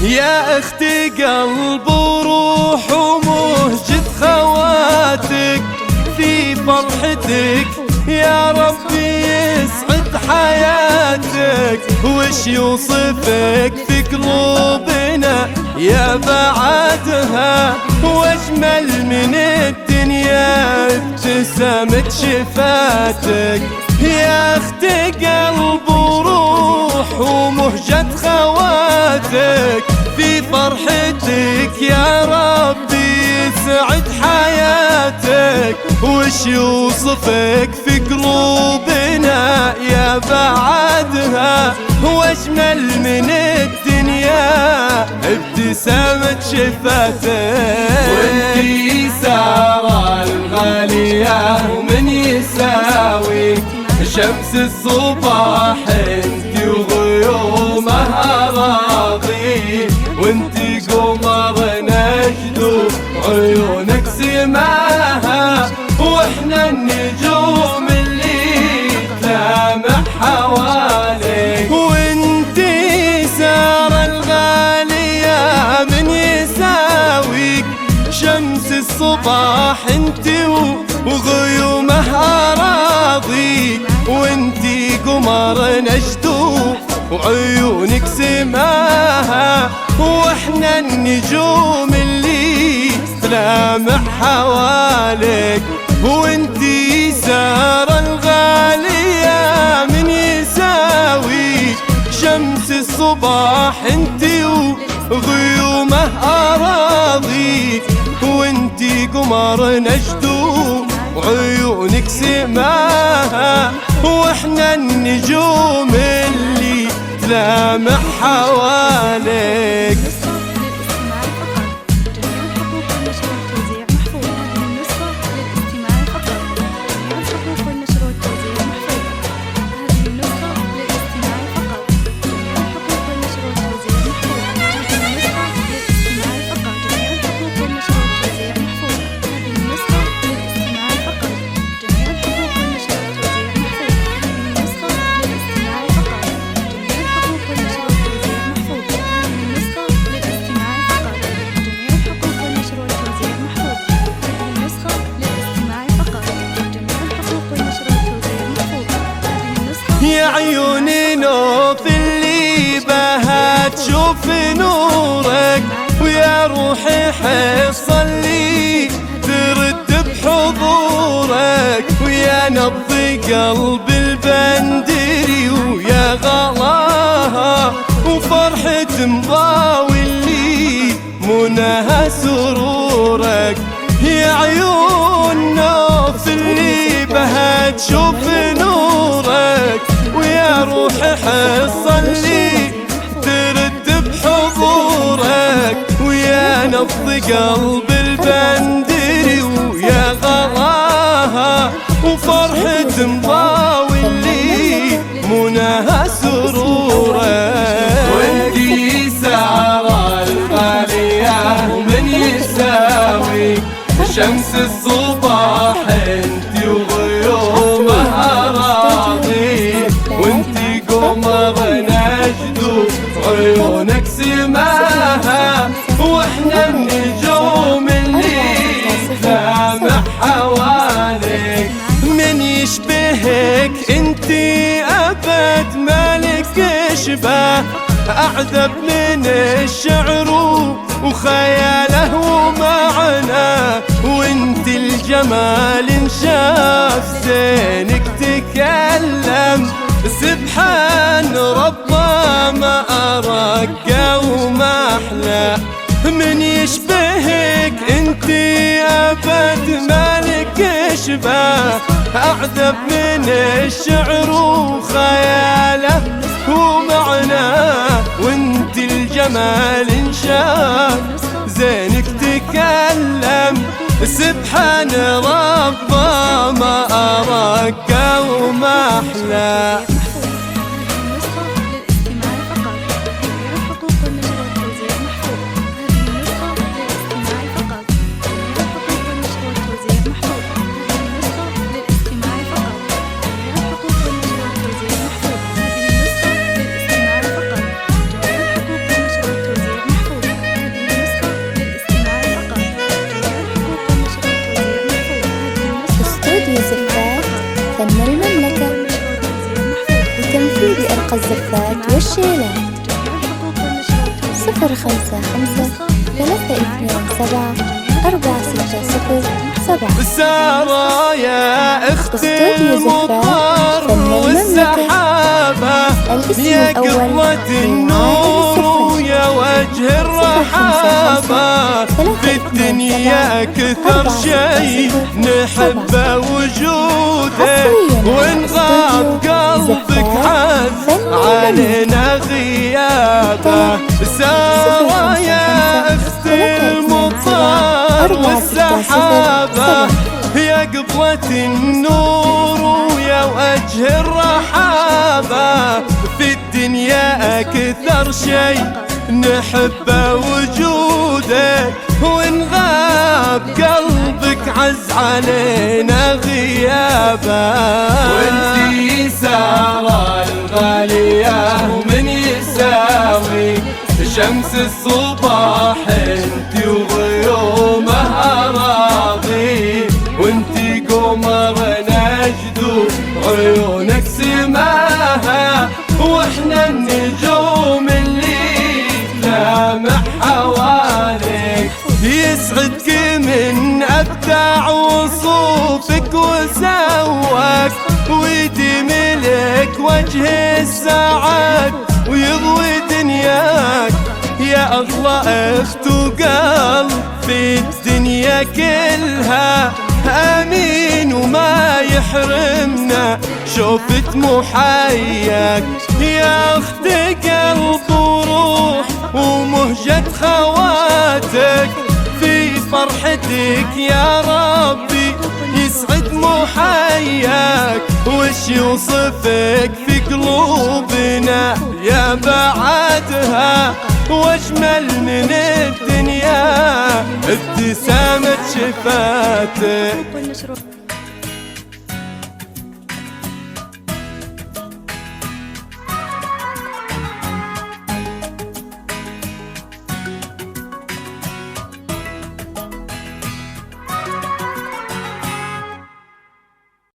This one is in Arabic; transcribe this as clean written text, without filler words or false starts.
يا اختي قلب وروح ومهجة خواتك في فرحتك، يا ربي يسعد حياتك. وش يوصفك في قلوبنا يا بعدها، واجمل من الدنيا ابتسامة شفاتك. يا اختي قلب وروح ومهجة خواتك في فرحتك، يا ربي يسعد حياتك. وش يوصفك في قلوبنا يا بعدها، واجمل من الدنيا ابتسامة شفاتك. وانتي سارة الغالية ومن يساوي شمس الصباح، انتي وغيومها راضي. وانتي قمر نجد عيونك سماها، واحنا النجوم اللي تلامح حواليك. وانتي سارة الغالية من يساويك شمس الصباح، انتي وغيومها راضي. وانتي قمر نجدو وعيونك سماها، واحنا النجوم اللي تلامح حواليك. وانتي سارة الغالية من يساويك شمس الصباح، انتي وغيومه أراضيك. وانتي قمر نجدو وعيونك سماها، واحنا النجوم اللي تلامح حواليك. يا عيوني نوف اللي بها تشوف نورك، ويا روحي حصل لي ترد بحضورك. ويا نبض قلب البندري ويا غلاها، وفرحة مضاوي اللي مناها سرورك. يا عيون نوف اللي بها تشوف نورك، ويا روحي حصل لي ترد بحضورك. ويا نبض قلب البندري ويا غلاها، وفرحة مضاوي اللي مناها سرورك. وانتي سارة الغالية ومن يساوي شمس الصباح، انتي وغيومها راضي. وانتي قمر نجدو عيونك سماها، واحنا النجوم اللي تلامح حواليك. من يشبهك انتي ابد مالك اشباه، اعذب من الشعر وخياله ومعناه. وانت الجمال انشاف زينك تكلم، سبحان ربه ما أرقى وما أحلى. من يشبهك انتي أبد مالك اشباه، أعذب من الشعر وخياله ومعناه. وانت الجمال انشاف زينك تكلم، سبحان ربه ما أرقى وما أحلى. باقة الزفات والشيلات. 055-327-460-7. سارة يا أخت المطر والسحابة، يا قطرة النور ويا وجه الرحابة، في الدنيا أكثر شيء نحبه وجودك، وإن غاب قلبك حز علينا غيابه. سارة يا أخت المطر والسحابة، يا قطرة النور ويا وجه الرحابة، في الدنيا أكثر شيء نحبه وجودك، وإن غاب قلبك عز علينا غيابه. وانتي سارة الغالية ومن يساوي شمس الصباح انتي وغيومها راضي، وانتي قمر نجدو عيونك سماها، واحنا النجوم اللي تلامح حواليك. يسعدك من أبدع وصوفك وسواك، ويديم لك وجه السعاد ويضوي دنياك، يا أغلى أخت وقلب في الدنيا كلها. آمين وما يحرمنا شوفة محياك، يا أخت قلب وروح ومهجة خواتك، في فرحتك يا ربي يسعد محياك. وش يوصفك في قلوبنا يا بعدها، واجمل من الدنيا ابتسامة شفاتك.